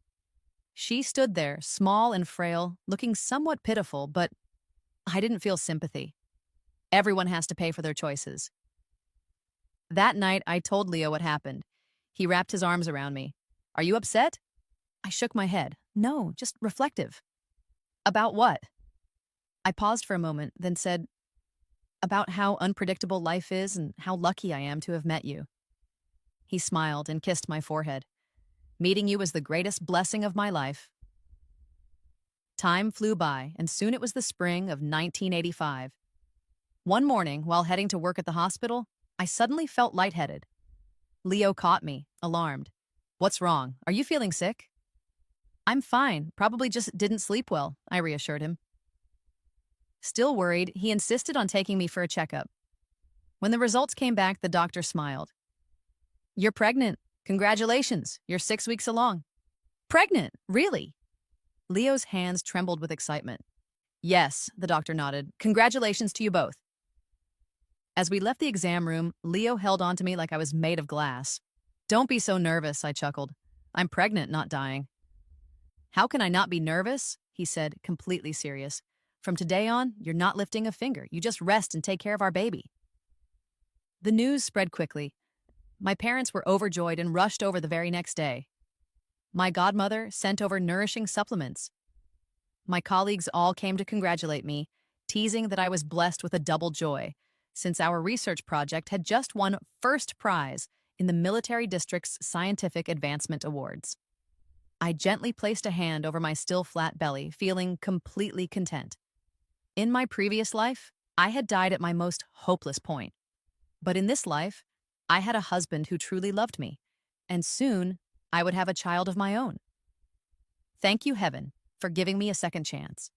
She stood there, small and frail, looking somewhat pitiful, but I didn't feel sympathy. Everyone has to pay for their choices. That night, I told Leo what happened. He wrapped his arms around me. "Are you upset?" I shook my head. "No, just reflective." "About what?" I paused for a moment, then said, "About how unpredictable life is and how lucky I am to have met you." He smiled and kissed my forehead. "Meeting you was the greatest blessing of my life." Time flew by, and soon it was the spring of 1985. One morning, while heading to work at the hospital, I suddenly felt lightheaded. Leo caught me, alarmed. "What's wrong? Are you feeling sick?" "I'm fine, probably just didn't sleep well," I reassured him. Still worried, he insisted on taking me for a checkup. When the results came back, the doctor smiled. "You're pregnant. Congratulations, you're 6 weeks along." "Pregnant? Really?" Leo's hands trembled with excitement. "Yes," the doctor nodded. "Congratulations to you both." As we left the exam room, Leo held on to me like I was made of glass. "Don't be so nervous," I chuckled. "I'm pregnant, not dying." "How can I not be nervous?" he said, completely serious. "From today on, you're not lifting a finger. You just rest and take care of our baby." The news spread quickly. My parents were overjoyed and rushed over the very next day. My godmother sent over nourishing supplements. My colleagues all came to congratulate me, teasing that I was blessed with a double joy, since our research project had just won first prize in the military district's Scientific Advancement Awards. I gently placed a hand over my still flat belly, feeling completely content. In my previous life, I had died at my most hopeless point. But in this life, I had a husband who truly loved me, and soon I would have a child of my own. Thank you, Heaven, for giving me a second chance.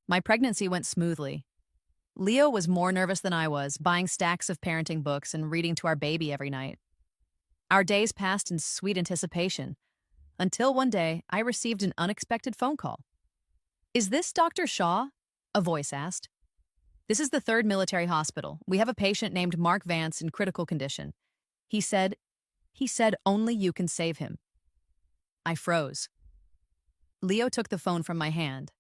My pregnancy went smoothly. Leo was more nervous than I was, buying stacks of parenting books and reading to our baby every night. Our days passed in sweet anticipation, until one day I received an unexpected phone call. "Is this Dr. Shaw?" a voice asked. "This is the 3rd Military Hospital. We have a patient named Mark Vance in critical condition. He said, he said only you can save him." I froze. Leo took the phone from my hand.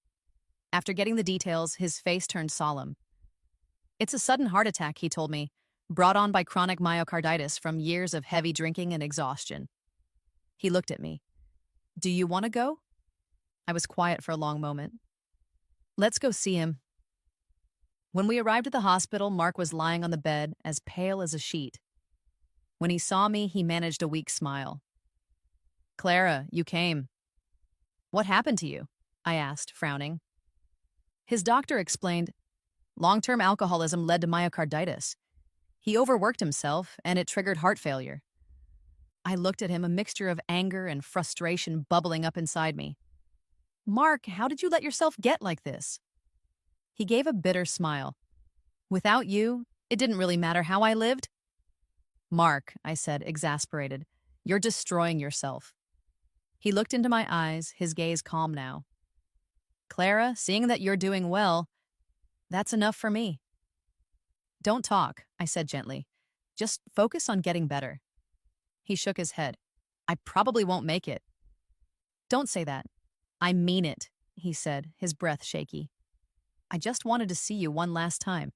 After getting the details, his face turned solemn. "It's a sudden heart attack," he told me, "brought on by chronic myocarditis from years of heavy drinking and exhaustion." He looked at me. "Do you want to go?" I was quiet for a long moment. "Let's go see him." When we arrived at the hospital, Mark was lying on the bed, as pale as a sheet. When he saw me, he managed a weak smile. "Clara, you came. What happened to you?" I asked, frowning. His doctor explained, "Long-term alcoholism led to myocarditis. He overworked himself, and it triggered heart failure." I looked at him, a mixture of anger and frustration bubbling up inside me. "Mark, how did you let yourself get like this?" He gave a bitter smile. "Without you, it didn't really matter how I lived." "Mark," I said, exasperated, "you're destroying yourself." He looked into my eyes, his gaze calm now. "Clara, seeing that you're doing well, that's enough for me." "Don't talk," I said gently. "Just focus on getting better." He shook his head. "I probably won't make it." "Don't say that." "I mean it," he said, his breath shaky. "I just wanted to see you one last time,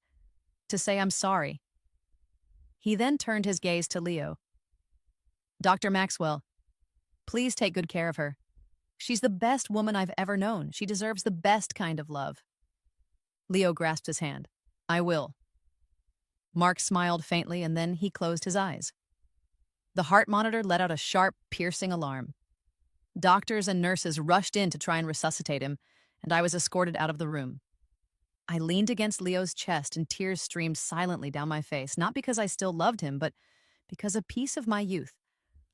to say I'm sorry." He then turned his gaze to Leo. "Dr. Maxwell, please take good care of her. She's the best woman I've ever known. She deserves the best kind of love." Leo grasped his hand. "I will." Mark smiled faintly, and then he closed his eyes. The heart monitor let out a sharp, piercing alarm. Doctors and nurses rushed in to try and resuscitate him, and I was escorted out of the room. I leaned against Leo's chest, and tears streamed silently down my face, not because I still loved him, but because a piece of my youth,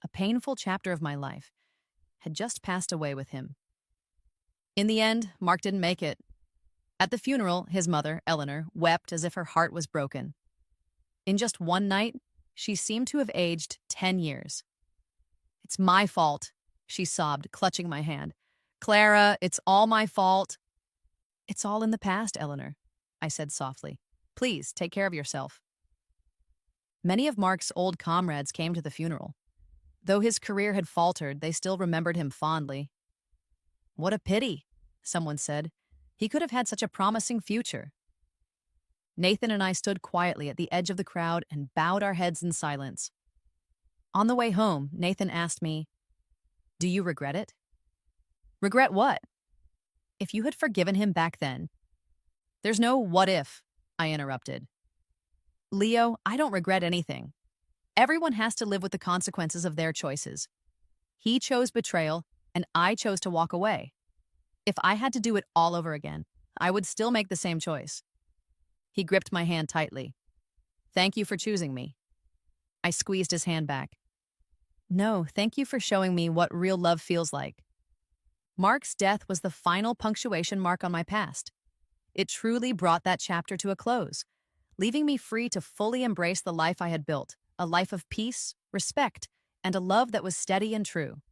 a painful chapter of my life, had just passed away with him. In the end, Mark didn't make it. At the funeral, his mother, Eleanor, wept as if her heart was broken. In just one night, she seemed to have aged 10 years. "It's my fault," she sobbed, clutching my hand. "Clara, it's all my fault." "It's all in the past, Eleanor," I said softly. "Please, take care of yourself." Many of Mark's old comrades came to the funeral. Though his career had faltered, they still remembered him fondly. "What a pity," someone said. "He could have had such a promising future." Nathan and I stood quietly at the edge of the crowd and bowed our heads in silence. On the way home, Nathan asked me, "Do you regret it?" "Regret what?" "If you had forgiven him back then." "There's no what if," I interrupted. "Leo, I don't regret anything. Everyone has to live with the consequences of their choices. He chose betrayal, and I chose to walk away. If I had to do it all over again, I would still make the same choice." He gripped my hand tightly. "Thank you for choosing me." I squeezed his hand back. "No, thank you for showing me what real love feels like." Mark's death was the final punctuation mark on my past. It truly brought that chapter to a close, leaving me free to fully embrace the life I had built, a life of peace, respect, and a love that was steady and true.